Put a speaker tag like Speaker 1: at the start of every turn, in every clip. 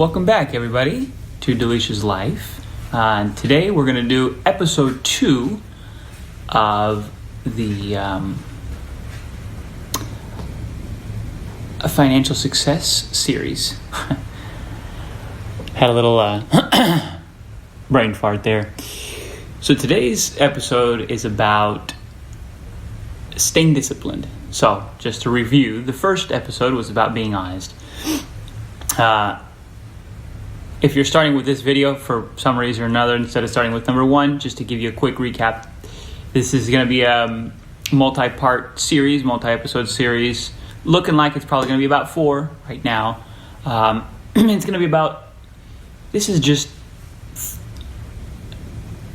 Speaker 1: Welcome back, everybody, to Dalesha's Life. Today we're going to do episode 2 of the a financial success series. Had a little brain fart there. So today's episode is about staying disciplined. So just to review, the first episode was about being honest. If you're starting with this video for some reason or another, instead of starting with number 1, just to give you a quick recap, this is going to be a multi-part series, multi-episode series, looking like it's probably going to be about 4 right now. It's going to be about, this is just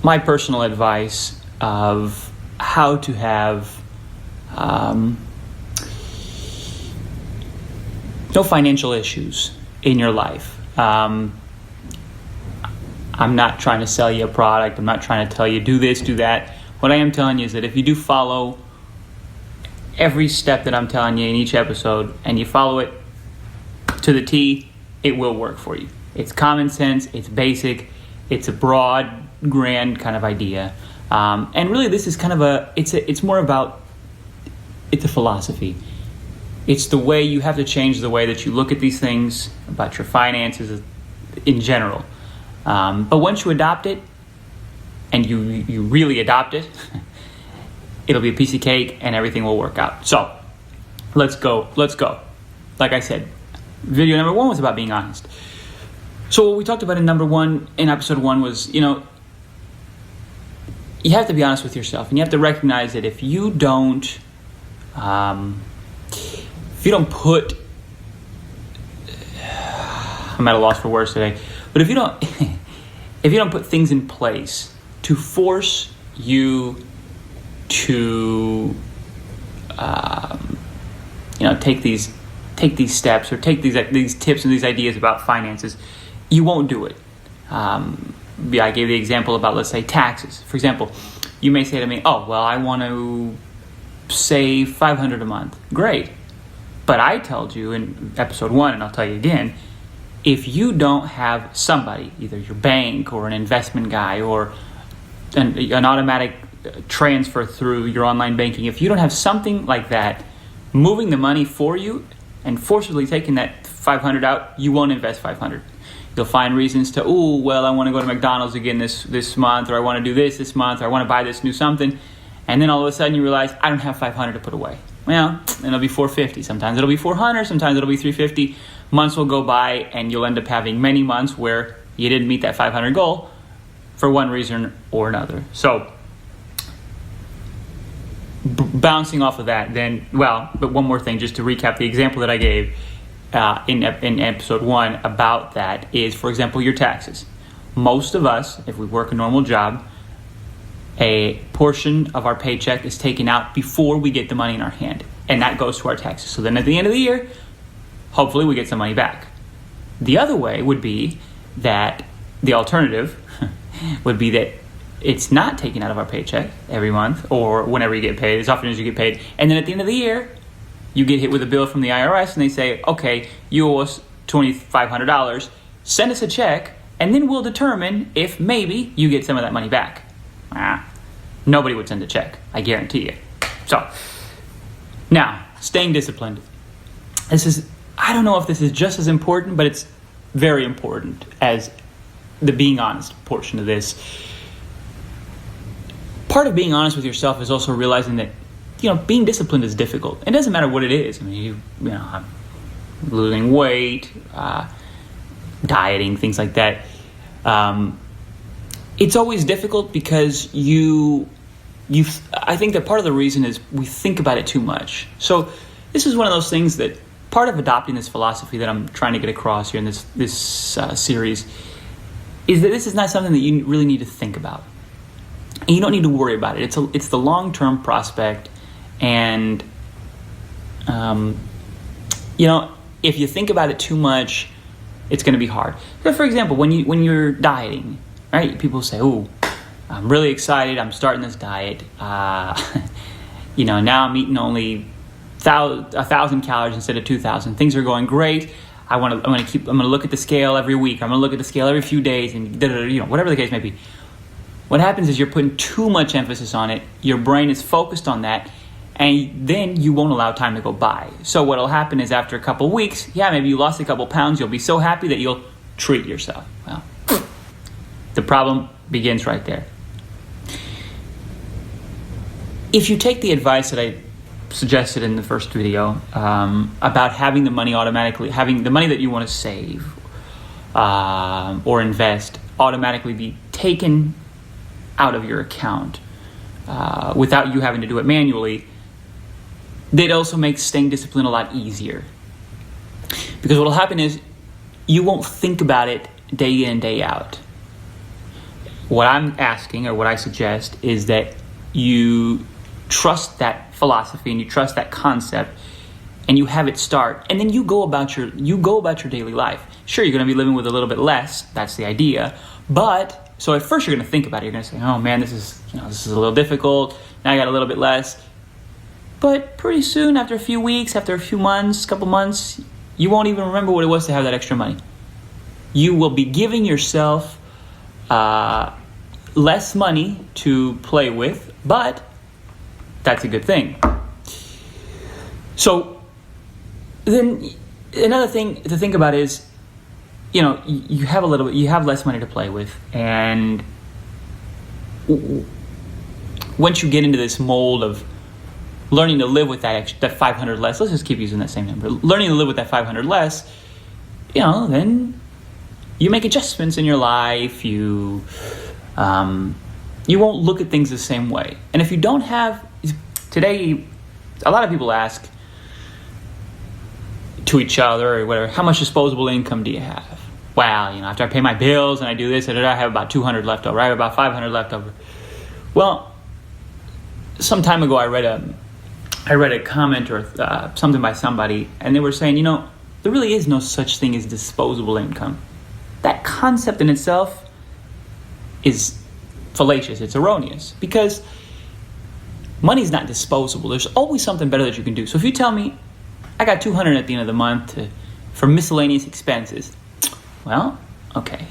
Speaker 1: my personal advice of how to have no financial issues in your life. I'm not trying to sell you a product. I'm not trying to tell you do this, do that. What I am telling you is that if you do follow every step that I'm telling you in each episode and you follow it to the T, it will work for you. It's common sense, it's basic, it's a broad, grand kind of idea. And really this is kind of it's more about, it's a philosophy. It's the way you have to change the way that you look at these things, about your finances in general. But once you adopt it, and you really adopt it, it'll be a piece of cake and everything will work out. So, let's go. Like I said, video number 1 was about being honest. So what we talked about in episode 1 was, you have to be honest with yourself, and you have to recognize that if you don't put, I'm at a loss for words today, but if you don't put things in place to force you to, take these steps or take these tips and these ideas about finances, you won't do it. I gave the example about, let's say, taxes. For example, you may say to me, "Oh, well, I want to save $500 a month." Great, but I told you in episode 1, and I'll tell you again. If you don't have somebody, either your bank or an investment guy or an automatic transfer through your online banking, if you don't have something like that moving the money for you and forcibly taking that $500 out, you won't invest $500. You'll find reasons to, I want to go to McDonald's again this month, or I want to do this month, or I want to buy this new something. And then all of a sudden you realize, I don't have $500 to put away. Well, it'll be $450. Sometimes it'll be $400. Sometimes it'll be $350. Months will go by, and you'll end up having many months where you didn't meet that $500 goal for one reason or another. So, bouncing off of that, but one more thing, just to recap the example that I gave in episode 1 about that is, for example, your taxes. Most of us, if we work a normal job, a portion of our paycheck is taken out before we get the money in our hand, and that goes to our taxes. So then at the end of the year, hopefully we get some money back. The other way would be that the alternative would be that it's not taken out of our paycheck every month or whenever you get paid, as often as you get paid, and then at the end of the year, you get hit with a bill from the IRS and they say, okay, you owe us $2,500, send us a check, and then we'll determine if maybe you get some of that money back. Nobody would send a check, I guarantee you. So, now, staying disciplined. I don't know if this is just as important, but it's very important as the being honest portion of this. Part of being honest with yourself is also realizing that, being disciplined is difficult. It doesn't matter what it is. I mean, losing weight, dieting, things like that. It's always difficult because I think that part of the reason is we think about it too much. So this is one of those things that part of adopting this philosophy that I'm trying to get across here in this series is that this is not something that you really need to think about. And you don't need to worry about it. It's the long-term prospect, and if you think about it too much, it's going to be hard. So for example, when you're dieting, right? People say, "Oh, I'm really excited. I'm starting this diet. Now I'm eating only 1,000 calories instead of 2,000. Things are going great. I'm gonna look at the scale every week. I'm gonna look at the scale every few days, and whatever the case may be. What happens is you're putting too much emphasis on it. Your brain is focused on that, and then you won't allow time to go by. So what'll happen is after a couple weeks, maybe you lost a couple pounds. You'll be so happy that you'll treat yourself. Well, the problem begins right there. If you take the advice that I suggested in the first video about having the money that you want to save or invest automatically be taken out of your account without you having to do it manually, that also makes staying disciplined a lot easier. Because what will happen is you won't think about it day in, day out. What I'm asking, or what I suggest, is that you trust that philosophy and you trust that concept, and you have it start, and then you go about your daily life. Sure, you're going to be living with a little bit less. That's the idea. But so at first you're going to think about it. You're going to say, "Oh man, this is a little difficult. Now I got a little bit less." But pretty soon, after a few weeks, after a few months, couple months, you won't even remember what it was to have that extra money. You will be giving yourself less money to play with, but that's a good thing. So then another thing to think about is, you have less money to play with, and once you get into this mold of learning to live with that 500 less, let's just keep using that same number, learning to live with that 500 less, then you make adjustments in your life, you won't look at things the same way. And if you don't have, today, a lot of people ask to each other or whatever, how much disposable income do you have? Well, after I pay my bills and I do this, I have about 200 left over. I have about 500 left over. Well, some time ago I read a comment or something by somebody, and they were saying, there really is no such thing as disposable income. That concept in itself is fallacious. It's erroneous, because money's not disposable. There's always something better that you can do. So if you tell me, I got $200 at the end of the month for miscellaneous expenses, well, okay.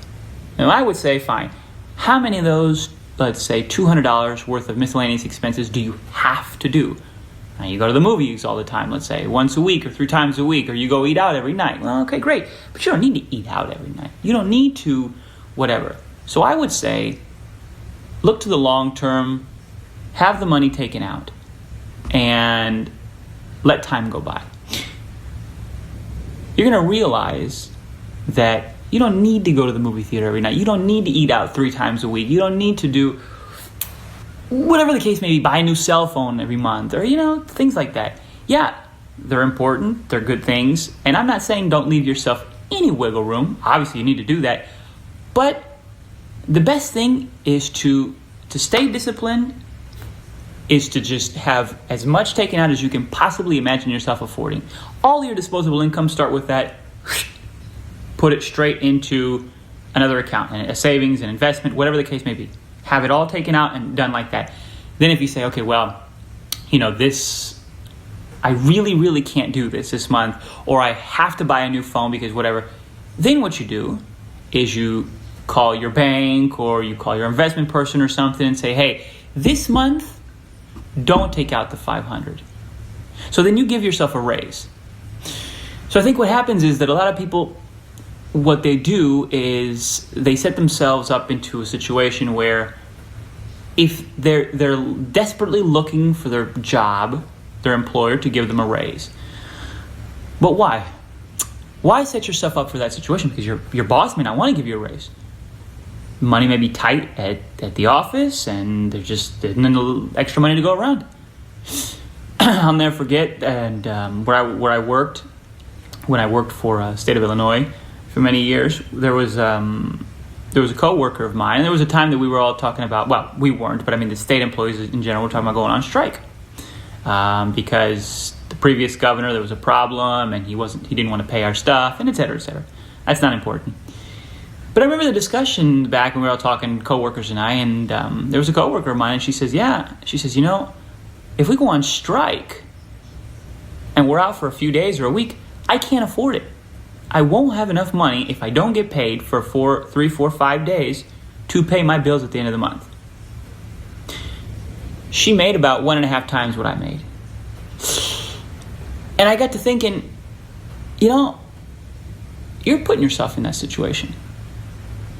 Speaker 1: Now I would say, fine. How many of those, let's say $200 worth of miscellaneous expenses do you have to do? Now you go to the movies all the time, let's say once a week or 3 times a week, or you go eat out every night. Well, okay, great. But you don't need to eat out every night. You don't need to whatever. So I would say, look to the long term, have the money taken out, and let time go by. You're going to realize that you don't need to go to the movie theater every night. You don't need to eat out 3 times a week. You don't need to do whatever the case may be, buy a new cell phone every month, or, things like that. Yeah, they're important. They're good things. And I'm not saying don't leave yourself any wiggle room. Obviously, you need to do that. But the best thing is to stay disciplined, is to just have as much taken out as you can possibly imagine yourself affording. All your disposable income, start with that, put it straight into another account, a savings, an investment, whatever the case may be. Have it all taken out and done like that. Then if you say, okay, well, this, I really, really can't do this month, or I have to buy a new phone because whatever, then what you do is you call your bank or you call your investment person or something and say, hey, this month, don't take out the 500. So then you give yourself a raise. So I think what happens is that a lot of people, what they do is they set themselves up into a situation where if they're desperately looking for their job, their employer to give them a raise. But why? Why set yourself up for that situation? Because your boss may not want to give you a raise. Money may be tight at the office, and there just isn't any extra money to go around. I'll never forget, and where I worked, when I worked for state of Illinois for many years, there was a coworker of mine, and there was a time that we were all talking about, well, we weren't, but I mean the state employees in general were talking about going on strike because the previous governor, there was a problem, and he didn't want to pay our stuff, and et cetera, et cetera. That's not important. But I remember the discussion back when we were all talking, coworkers and I, and there was a coworker of mine, and she says, if we go on strike and we're out for a few days or a week, I can't afford it. I won't have enough money if I don't get paid for 3, 4, 5 days to pay my bills at the end of the month. She made about 1.5 times what I made. And I got to thinking, you're putting yourself in that situation.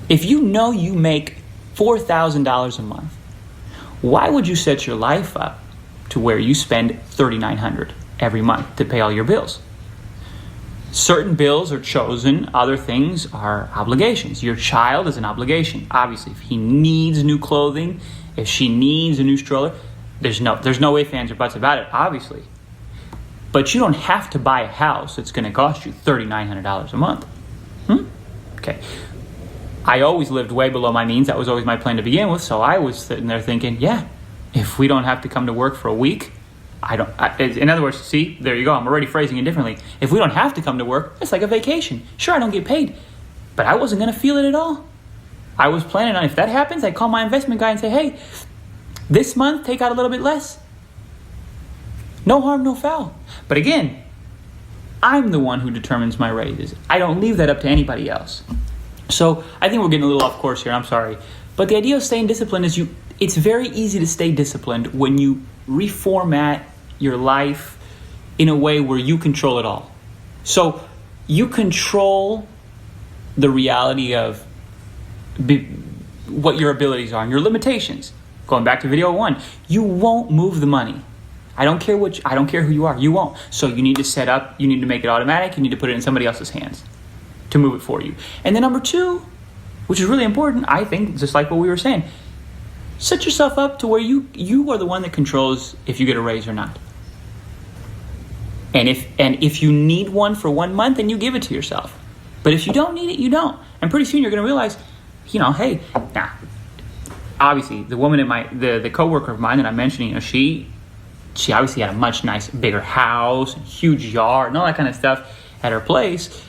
Speaker 1: If you know you make $4,000 a month, why would you set your life up to where you spend $3,900 every month to pay all your bills? Certain bills are chosen, other things are obligations. Your child is an obligation. Obviously, if he needs new clothing, if she needs a new stroller, there's no ifs, ands, or buts about it, obviously. But you don't have to buy a house that's going to cost you $3,900 a month. Okay. I always lived way below my means. That was always my plan to begin with. So I was sitting there thinking, if we don't have to come to work for a week, in other words, see, there you go. I'm already phrasing it differently. If we don't have to come to work, it's like a vacation. Sure, I don't get paid, but I wasn't going to feel it at all. I was planning on, if that happens, I call my investment guy and say, hey, this month, take out a little bit less. No harm, no foul. But again, I'm the one who determines my raises. I don't leave that up to anybody else. So I think we're getting a little off course here. I'm sorry. But the idea of staying disciplined is it's very easy to stay disciplined when you reformat your life in a way where you control it all. So you control the reality of what your abilities are and your limitations. Going back to video 1, you won't move the money. I don't care who you are. You won't. So you need to set up, you need to make it automatic, you need to put it in somebody else's hands to move it for you. And then number 2, which is really important, I think, just like what we were saying, set yourself up to where you are the one that controls if you get a raise or not. And if you need one for 1 month, then you give it to yourself. But if you don't need it, you don't. And pretty soon you're going to realize, hey, now, obviously the woman the coworker of mine that I'm mentioning, she obviously had a much bigger house, huge yard, and all that kind of stuff at her place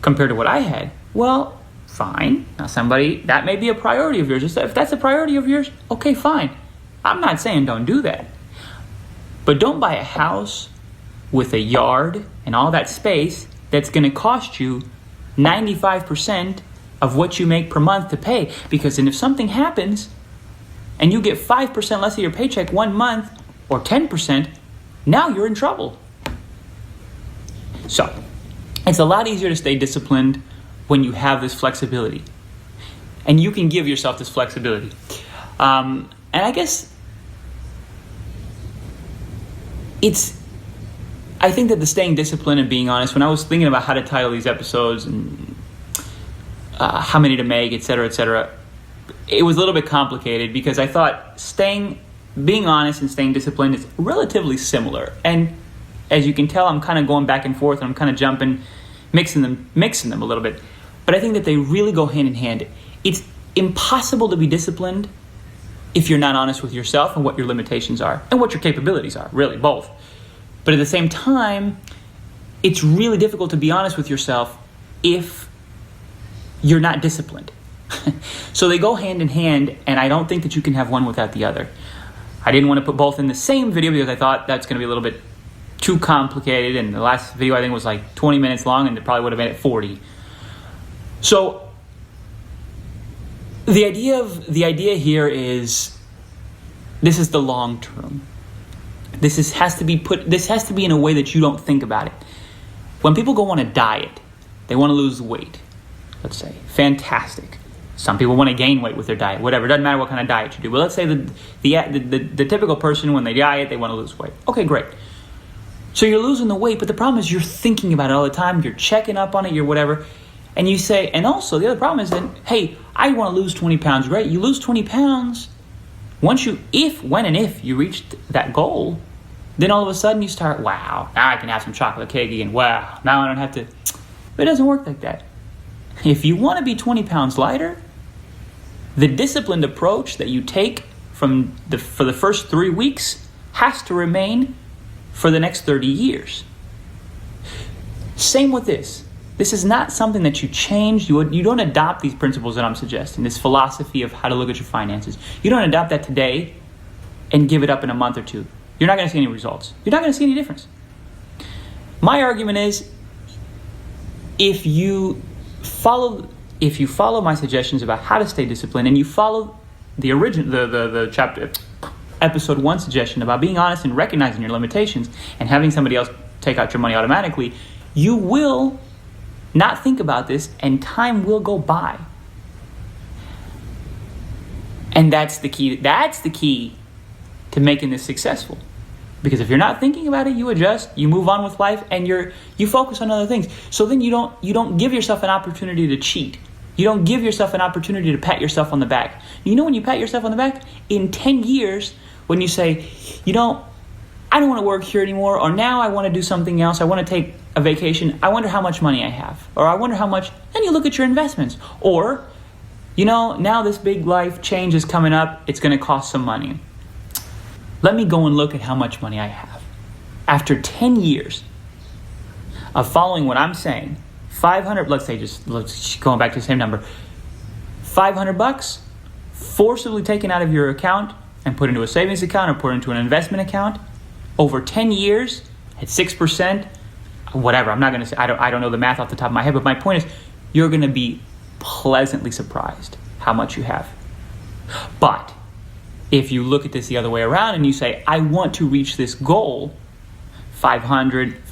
Speaker 1: compared to what I had. Well, fine. Now that may be a priority of yours. If that's a priority of yours, okay, fine. I'm not saying don't do that. But don't buy a house with a yard and all that space that's going to cost you 95% of what you make per month to pay. Because then if something happens and you get 5% less of your paycheck 1 month or 10%, now you're in trouble. So it's a lot easier to stay disciplined when you have this flexibility. And you can give yourself this flexibility. And I guess I think that the staying disciplined and being honest, when I was thinking about how to title these episodes and how many to make, et cetera, it was a little bit complicated because I thought being honest and staying disciplined is relatively similar. And as you can tell, I'm kind of going back and forth and I'm kind of jumping, mixing them a little bit. But I think that they really go hand in hand. It's impossible to be disciplined if you're not honest with yourself and what your limitations are and what your capabilities are, really, both. But at the same time, it's really difficult to be honest with yourself if you're not disciplined. So they go hand in hand, and I don't think that you can have one without the other. I didn't want to put both in the same video because I thought that's going to be a little bit too complicated, and the last video I think was like 20 minutes long, and it probably would have made it 40. So the idea here is this is the long term. This has to be in a way that you don't think about it. When people go on a diet, they want to lose weight, let's say. Fantastic. Some people want to gain weight with their diet, whatever. It doesn't matter what kind of diet you do. But let's say the typical person, when they diet, they want to lose weight. Okay, great. So you're losing the weight, but the problem is you're thinking about it all the time. You're checking up on it, you're whatever. And you say, and also the other problem is that, hey, I want to lose 20 pounds. Great. You lose 20 pounds. When and if you reach that goal, then all of a sudden you start, wow, now I can have some chocolate cake again. Wow, now I don't have to. But it doesn't work like that. If you want to be 20 pounds lighter, the disciplined approach that you take for the first 3 weeks has to remain for the next 30 years. Same with this. This is not something that you change. You don't adopt these principles that I'm suggesting, this philosophy of how to look at your finances. You don't adopt that today and give it up in a month or two. You're not going to see any results. You're not going to see any difference. My argument is, if you follow my suggestions about how to stay disciplined, and you follow the chapter episode 1 suggestion about being honest and recognizing your limitations and having somebody else take out your money automatically, you will not think about this and time will go by. And that's the key. That's the key to making this successful. Because if you're not thinking about it, you adjust, you move on with life, and you focus on other things. So then you don't give yourself an opportunity to cheat. You don't give yourself an opportunity to pat yourself on the back. You know when you pat yourself on the back? In 10 years, when you say, I don't want to work here anymore, or now I want to do something else, I want to take a vacation, I wonder how much money I have, or I wonder how much, then you look at your investments. Or, now this big life change is coming up, it's going to cost some money. Let me go and look at how much money I have. After 10 years of following what I'm saying, 500, let's going back to the same number, $500 forcibly taken out of your account and put into a savings account or put into an investment account over 10 years at 6%, whatever. I'm not going to say, I don't know the math off the top of my head, but my point is you're going to be pleasantly surprised how much you have. But if you look at this the other way around and you say, I want to reach this goal, 500,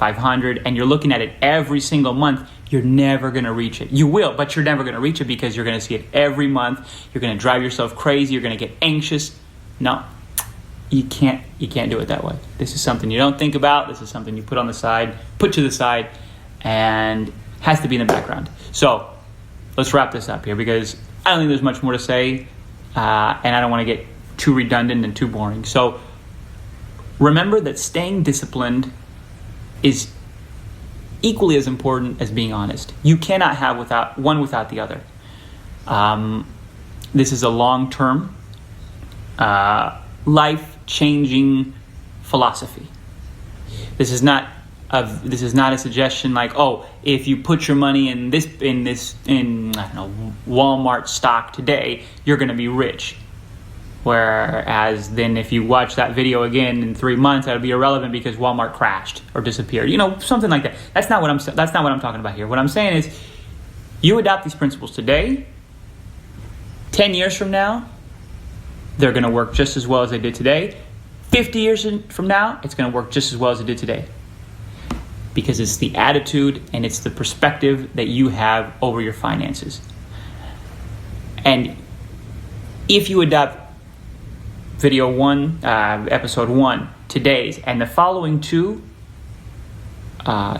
Speaker 1: and you're looking at it every single month, you're never going to reach it. You will, but you're never going to reach it because you're going to see it every month. You're going to drive yourself crazy. You're going to get anxious. No, you can't do it that way. This is something you don't think about. This is something you put to the side, and has to be in the background. So let's wrap this up here because I don't think there's much more to say, and I don't want to get too redundant and too boring. So remember that staying disciplined is equally as important as being honest. You cannot have one without the other. This is a long-term, life-changing philosophy. This is not a suggestion like, if you put your money in Walmart stock today, you're going to be rich. Whereas then if you watch that video again in 3 months, that'll be irrelevant because Walmart crashed or disappeared. Something like that. That's not what I'm talking about here. What I'm saying is you adopt these principles today, 10 years from now, they're going to work just as well as they did today. 50 years from now, it's going to work just as well as it did today. Because it's the attitude and it's the perspective that you have over your finances. And if you adopt video 1, episode 1, today's, and the following 2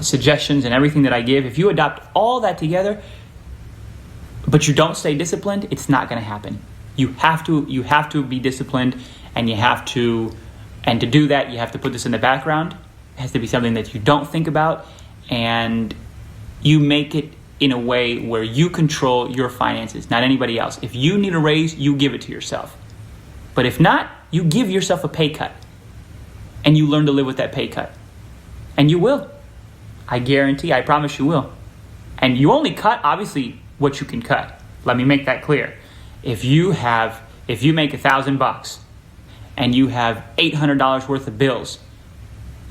Speaker 1: suggestions and everything that I give, if you adopt all that together, but you don't stay disciplined, it's not going to happen. You have to be disciplined, and to do that, you have to put this in the background. It has to be something that you don't think about, and you make it in a way where you control your finances, not anybody else. If you need a raise, you give it to yourself. But if not, you give yourself a pay cut, and you learn to live with that pay cut. And you will. I promise you will. And you only cut, obviously, what you can cut. Let me make that clear. If you make $1,000 and you have $800 worth of bills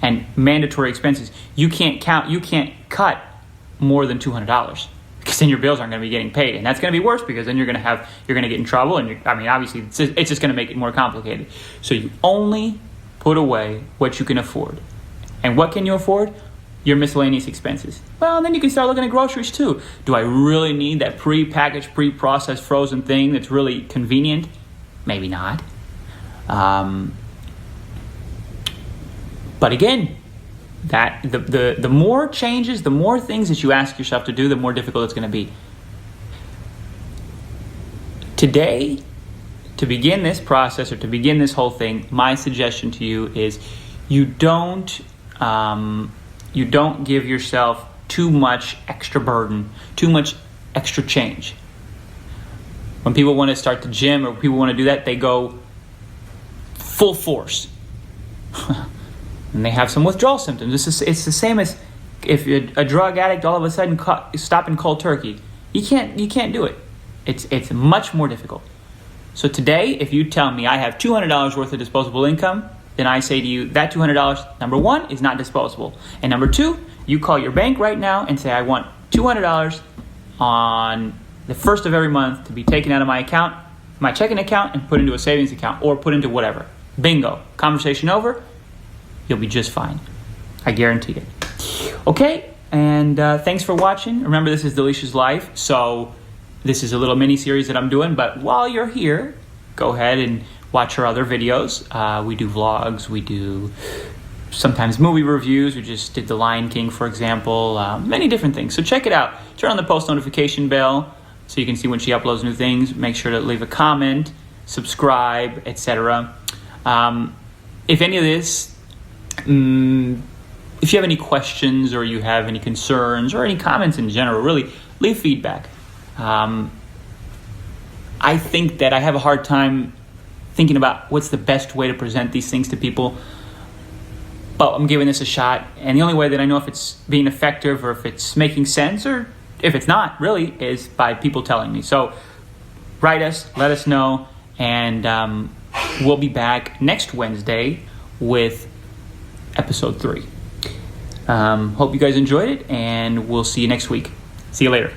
Speaker 1: and mandatory expenses, you can't cut more than $200 because then your bills aren't going to be getting paid, and that's going to be worse because then you're going to get in trouble, and obviously it's just going to make it more complicated. So you only put away what you can afford, and what can you afford? Your miscellaneous expenses. Well, then you can start looking at groceries too. Do I really need that pre-packaged, pre-processed frozen thing that's really convenient? Maybe not. But again, that the more changes, the more things that you ask yourself to do, the more difficult it's going to be. Today, to begin this process or to begin this whole thing, my suggestion to you is you don't give yourself too much extra burden, too much extra change. When people want to start the gym or people want to do that, they go full force. And they have some withdrawal symptoms. It's the same as if you're a drug addict all of a sudden stopping cold turkey. You can't do it. It's much more difficult. So today, if you tell me I have $200 worth of disposable income, then I say to you that $200, number one, is not disposable. And number two, you call your bank right now and say, I want $200 on the first of every month to be taken out of my account, my checking account, and put into a savings account or put into whatever. Bingo. Conversation over. You'll be just fine. I guarantee it. Okay, and thanks for watching. Remember, this is Dalesha's Life, so this is a little mini-series that I'm doing, but while you're here, go ahead and watch her other videos. We do vlogs, we do sometimes movie reviews. We just did The Lion King, for example, many different things. So check it out. Turn on the post notification bell so you can see when she uploads new things. Make sure to leave a comment, subscribe, etc. If any of this, if you have any questions or you have any concerns or any comments in general, really leave feedback. I think that I have a hard time thinking about what's the best way to present these things to people. But I'm giving this a shot, and the only way that I know if it's being effective or if it's making sense or if it's not, really, is by people telling me. So write us, let us know, and we'll be back next Wednesday with episode 3. Hope you guys enjoyed it, and we'll see you next week. See you later.